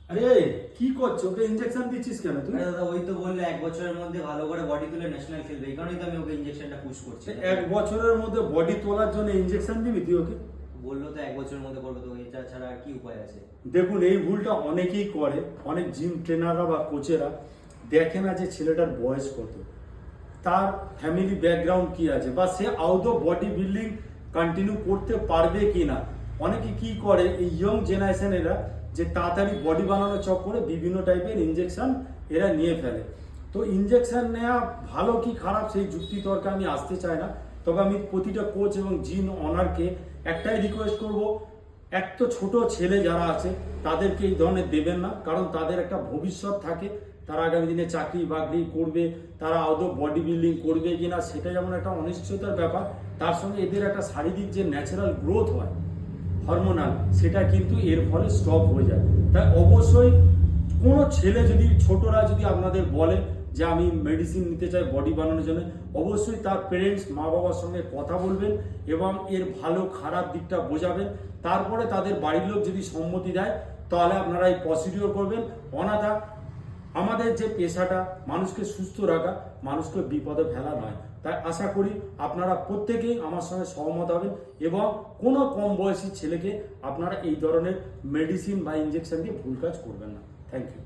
আরে কি করছো? ওকে ইনজেকশন দিচ্ছিস কেন তুই? আরে দাদা ওই তো বললে 1 বছরের মধ্যে ভালো করে বডি তুলে ন্যাশনাল খেলবে, এই কারণেই তো আমি ওকে ইনজেকশনটা পুশ করছি। 1 বছরের মধ্যে বডি তোলার জন্য ইনজেকশন দিবি তুই ওকে? বললো তো 1 বছরের মধ্যে করবে, তো এটা ছাড়া আর কি উপায় আছে? দেখুন, এই ভুলটা অনেকেই করে, অনেক জিম ট্রেনাররা বা কোচেরা দেখে না যে ছেলেটার বয়স কত, তার ফ্যামিলি ব্যাকগ্রাউন্ড কি আছে, বা সে আদৌ বডি বিল্ডিং কন্টিনিউ করতে পারবে কি না। অনেকে কি করে, এই ইয়ং জেনারেশনেরা যে তাড়াতাড়ি বডি বানানোর চক্করে বিভিন্ন টাইপের ইনজেকশন এরা নিয়ে ফেলে। তো ইনজেকশন নেওয়া ভালো কি খারাপ সেই যুক্তি তর্কে আমি আসতে চাই না। তবে আমি প্রতিটা কোচ এবং জিম অনারকে একটাই রিকোয়েস্ট করব, এক তো ছোট ছেলে যারা আছে তাদেরকে এই ধরনের দেবেন না, কারণ তাদের একটা ভবিষ্যৎ থাকে, তারা আগামী দিনে চাকরি বাকরি করবে, তারা আদৌ বডি বিল্ডিং করবে কিনা সেটা যেমন একটা অনিশ্চয়তার ব্যাপার, তার সঙ্গে এদের একটা শারীরিক যে ন্যাচারাল গ্রোথ হয় হরমোনাল, সেটা কিন্তু এর ফলে স্টপ হয়ে যায়। তাই অবশ্যই কোনো ছেলে যদি, ছোটরা যদি আপনাদের বলে যে আমি মেডিসিন নিতে চাই বডি বানানোর জন্য, অবশ্যই তার পেরেন্টস মা বাবার সঙ্গে কথা বলবেন এবং এর ভালো খারাপ দিকটা বোঝাবেন। তারপরে তাদের বাড়ির লোক যদি সম্মতি দেয় তাহলে আপনারা এই প্রসিডিওর করবেন। অনাথা আমাদের যে পেশাটা মানুষকে সুস্থ রাখা, মানুষকে বিপদে ফেলা নয়। তাই আশা করি আপনারা প্রত্যেকেই আমার সঙ্গে সহমত হবেন এবং কোনো কম বয়সী ছেলেকে আপনারা এই ধরনের মেডিসিন বা ইনজেকশন দিয়ে ভুল কাজ করবেন না। Thank you.